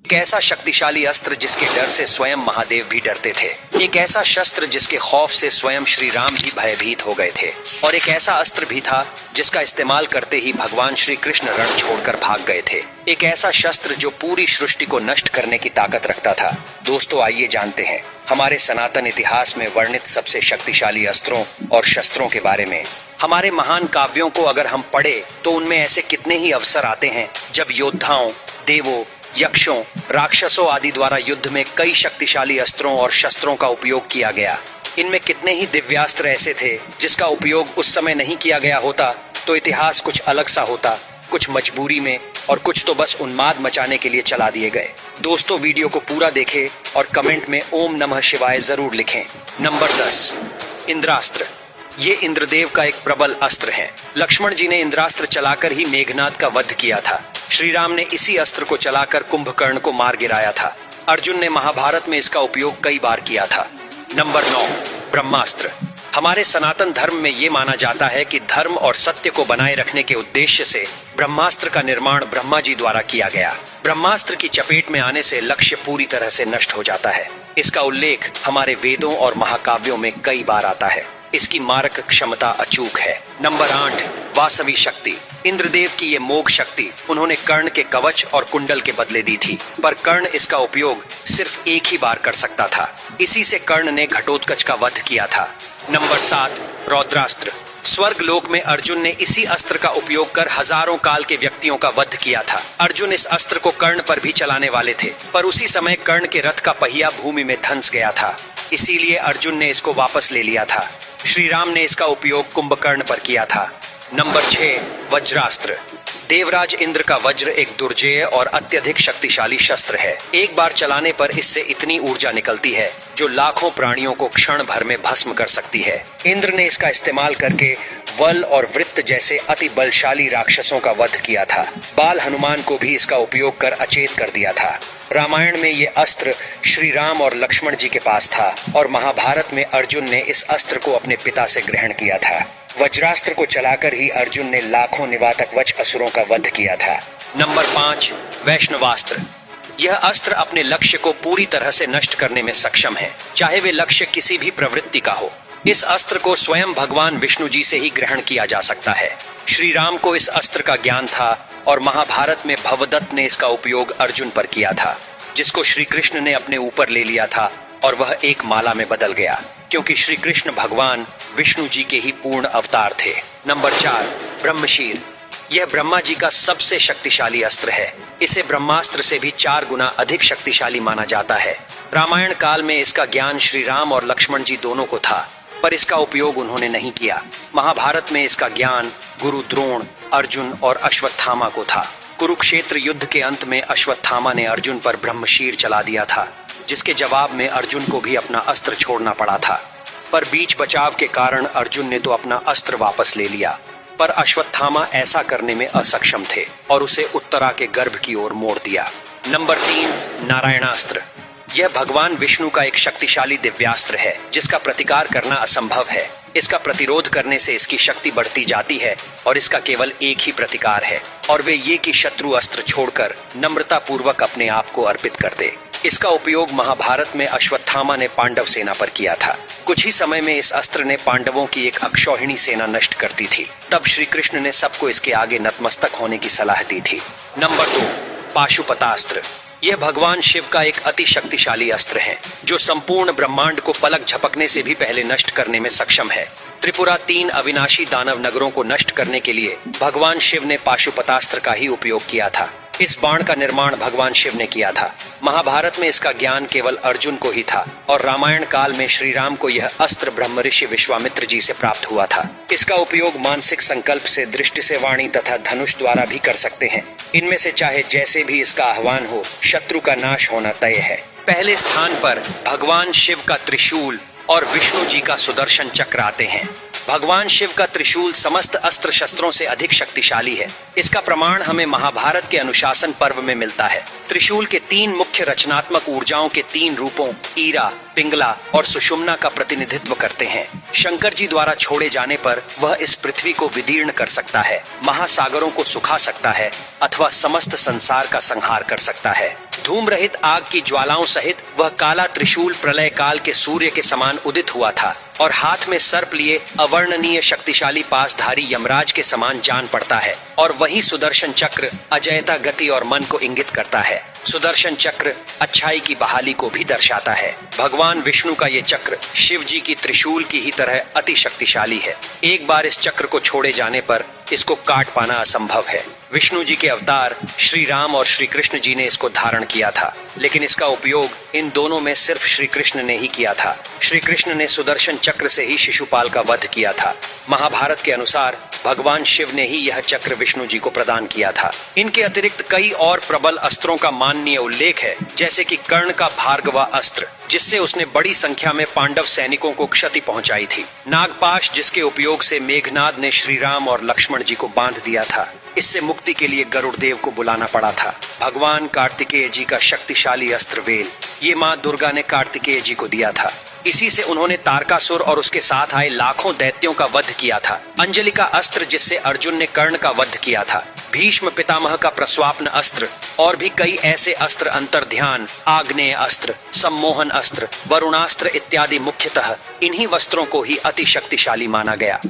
एक ऐसा शक्तिशाली अस्त्र जिसके डर से स्वयं महादेव भी डरते थे, एक ऐसा शस्त्र जिसके खौफ से स्वयं श्री राम भी भयभीत हो गए थे, और एक ऐसा अस्त्र भी था जिसका इस्तेमाल करते ही भगवान श्री कृष्ण रण छोड़कर भाग गए थे। एक ऐसा शस्त्र जो पूरी सृष्टि को नष्ट करने की ताकत रखता था। दोस्तों, आइए जानते हैं हमारे सनातन इतिहास में वर्णित सबसे शक्तिशाली अस्त्रों और शस्त्रों के बारे में। हमारे महान काव्यों को अगर हम पढ़े तो उनमें ऐसे कितने ही अवसर आते हैं जब योद्धाओं, देवों, यक्षों, राक्षसों आदि द्वारा युद्ध में कई शक्तिशाली अस्त्रों और शस्त्रों का उपयोग किया गया। इनमें कितने ही दिव्यास्त्र ऐसे थे जिसका उपयोग उस समय नहीं किया गया होता तो इतिहास कुछ अलग सा होता, कुछ मजबूरी में और कुछ तो बस उन्माद मचाने के लिए चला दिए गए। दोस्तों, वीडियो को पूरा देखें और कमेंट में ओम नमः शिवाय जरूर लिखें। नंबर 10, इंद्रास्त्र। ये इंद्रदेव का एक प्रबल अस्त्र है। लक्ष्मण जी ने इंद्रास्त्र चलाकर ही मेघनाद का वध किया था। श्री राम ने इसी अस्त्र को चलाकर कुंभकर्ण को मार गिराया था। अर्जुन ने महाभारत में इसका उपयोग कई बार किया था। नंबर 9, ब्रह्मास्त्र। हमारे सनातन धर्म में ये माना जाता है कि धर्म और सत्य को बनाए रखने के उद्देश्य से ब्रह्मास्त्र का निर्माण ब्रह्मा जी द्वारा किया गया। ब्रह्मास्त्र की चपेट में आने से लक्ष्य पूरी तरह से नष्ट हो जाता है। इसका उल्लेख हमारे वेदों और महाकाव्यों में कई बार आता है। इसकी मारक क्षमता अचूक है। नंबर 8, वासवी शक्ति। इंद्रदेव की ये मोघ शक्ति उन्होंने कर्ण के कवच और कुंडल के बदले दी थी, पर कर्ण इसका उपयोग सिर्फ एक ही बार कर सकता था। इसी से कर्ण ने घटोत्कच का वध किया था। नंबर 7, रौद्रास्त्र। स्वर्ग लोक में अर्जुन ने इसी अस्त्र का उपयोग कर हजारों काल के व्यक्तियों का वध किया था। अर्जुन इस अस्त्र को कर्ण पर भी चलाने वाले थे, पर उसी समय कर्ण के रथ का पहिया भूमि में धंस गया था। इसीलिए अर्जुन ने इसको वापस ले लिया था। श्री राम ने इसका उपयोग कुंभकर्ण पर किया था। नंबर 6, वज्रास्त्र। देवराज इंद्र का वज्र एक दुर्जेय और अत्यधिक शक्तिशाली शस्त्र है। एक बार चलाने पर इससे इतनी ऊर्जा निकलती है जो लाखों प्राणियों को क्षण भर में भस्म कर सकती है। इंद्र ने इसका इस्तेमाल करके वल और वृत्त जैसे अति बलशाली राक्षसों का वध किया था। बाल हनुमान को भी इसका उपयोग कर अचेत कर दिया था। रामायण में ये अस्त्र श्री राम और लक्ष्मण जी के पास था और महाभारत में अर्जुन ने इस अस्त्र को अपने पिता से ग्रहण किया था। वज्रास्त्र को चलाकर ही अर्जुन ने लाखों निवातक वच असुरों का वध किया था। नंबर 5, वैष्णवास्त्र। यह अस्त्र अपने लक्ष्य को पूरी तरह से नष्ट करने में सक्षम है, चाहे वे लक्ष्य किसी भी प्रवृत्ति का हो। इस अस्त्र को स्वयं भगवान विष्णु जी से ही ग्रहण किया जा सकता है। श्री राम को इस अस्त्र का ज्ञान था और महाभारत में भवदत्त ने इसका उपयोग अर्जुन पर किया था, जिसको श्री कृष्ण ने अपने ऊपर ले लिया था और वह एक माला में बदल गया, क्योंकि श्री कृष्ण भगवान विष्णु जी के ही पूर्ण अवतार थे। नंबर 4, ब्रह्मशीर। यह ब्रह्मा जी का सबसे शक्तिशाली अस्त्र है। इसे ब्रह्मास्त्र से भी 4 गुना अधिक शक्तिशाली माना जाता है। रामायण काल में इसका ज्ञान श्री राम और लक्ष्मण जी दोनों को था, पर इसका उपयोग उन्होंने नहीं किया। महाभारत में इसका ज्ञान गुरु द्रोण, अर्जुन और अश्वत्थामा को था। कुरुक्षेत्र युद्ध के अंत में अश्वत्थामा ने अर्जुन पर ब्रह्मशीर चला दिया था, जिसके जवाब में अर्जुन को भी अपना अस्त्र छोड़ना पड़ा था। पर बीच बचाव के कारण अर्जुन ने तो अपना अस्त्र वापस ले लिया, पर अश्वत्थामा ऐसा करने में असक्षम थे और उसे उत्तरा के गर्भ की ओर मोड़ दिया। नंबर 3, नारायणास्त्र। यह भगवान विष्णु का एक शक्तिशाली दिव्यास्त्र है जिसका प्रतिकार करना असंभव है। इसका प्रतिरोध करने से इसकी शक्ति बढ़ती जाती है और इसका केवल एक ही प्रतिकार है, और वे ये कि शत्रु अस्त्र छोड़कर नम्रता पूर्वक अपने आप को अर्पित कर दे। इसका उपयोग महाभारत में अश्वत्थामा ने पांडव सेना पर किया था। कुछ ही समय में इस अस्त्र ने पांडवों की एक अक्षौहिणी सेना नष्ट कर दी थी। तब श्री कृष्ण ने सबको इसके आगे नतमस्तक होने की सलाह दी थी। नंबर 2, पाशुपतास्त्र। यह भगवान शिव का एक अति शक्तिशाली अस्त्र है जो संपूर्ण ब्रह्मांड को पलक झपकने से भी पहले नष्ट करने में सक्षम है। त्रिपुरा 3 अविनाशी दानव नगरों को नष्ट करने के लिए भगवान शिव ने पाशुपतास्त्र का ही उपयोग किया था। इस बाण का निर्माण भगवान शिव ने किया था। महाभारत में इसका ज्ञान केवल अर्जुन को ही था और रामायण काल में श्री राम को यह अस्त्र ब्रह्म ऋषि विश्वामित्र जी से प्राप्त हुआ था। इसका उपयोग मानसिक संकल्प से, दृष्टि से, वाणी तथा धनुष द्वारा भी कर सकते हैं। इनमें से चाहे जैसे भी इसका आह्वान हो, शत्रु का नाश होना तय है। पहले स्थान पर भगवान शिव का त्रिशूल और विष्णु जी का सुदर्शन चक्र आते हैं। भगवान शिव का त्रिशूल समस्त अस्त्र शस्त्रों से अधिक शक्तिशाली है। इसका प्रमाण हमें महाभारत के अनुशासन पर्व में मिलता है। त्रिशूल के 3 मुख्य रचनात्मक ऊर्जाओं के 3 रूपों ईरा, पिंगला और सुषुम्ना का प्रतिनिधित्व करते हैं। शंकर जी द्वारा छोड़े जाने पर वह इस पृथ्वी को विदीर्ण कर सकता है, महासागरों को सुखा सकता है अथवा समस्त संसार का संहार कर सकता है। धूम रहित आग की ज्वालाओं सहित वह काला त्रिशूल प्रलय काल के सूर्य के समान उदित हुआ था और हाथ में सर्प लिए अवर्णनीय शक्तिशाली पासधारी यमराज के समान जान पड़ता है। और वही सुदर्शन चक्र अजयता, गति और मन को इंगित करता है। सुदर्शन चक्र अच्छाई की बहाली को भी दर्शाता है। भगवान विष्णु का ये चक्र शिव जी की त्रिशूल की ही तरह अति शक्तिशाली है। एक बार इस चक्र को छोड़े जाने पर इसको काट पाना असंभव है। विष्णु जी के अवतार श्री राम और श्री कृष्ण जी ने इसको धारण किया था, लेकिन इसका उपयोग इन दोनों में सिर्फ श्री कृष्ण ने ही किया था। श्री कृष्ण ने सुदर्शन चक्र से ही शिशुपाल का वध किया था। महाभारत के अनुसार भगवान शिव ने ही यह चक्र विष्णु जी को प्रदान किया था। इनके अतिरिक्त कई और प्रबल अस्त्रों का माननीय उल्लेख है, जैसे कि कर्ण का भार्गवा अस्त्र, जिससे उसने बड़ी संख्या में पांडव सैनिकों को क्षति पहुंचाई थी। नागपाश, जिसके उपयोग से मेघनाद ने श्री राम और लक्ष्मण जी को बांध दिया था। इससे मुक्ति के लिए गरुड़ देव को बुलाना पड़ा था। भगवान कार्तिकेय जी का शक्तिशाली अस्त्र वेल, ये माँ दुर्गा ने कार्तिकेय जी को दिया था। इसी से उन्होंने तारकासुर और उसके साथ आए लाखों दैत्यों का वध किया था। अंजलि का अस्त्र, जिससे अर्जुन ने कर्ण का वध किया था। भीष्म पितामह का प्रस्वाप्न अस्त्र और भी कई ऐसे अस्त्र, अंतर्ध्यान, आग्नेय अस्त्र, सम्मोहन अस्त्र, वरुणास्त्र इत्यादि मुख्यतः इन्हीं वस्त्रों को ही अति शक्तिशाली माना गया।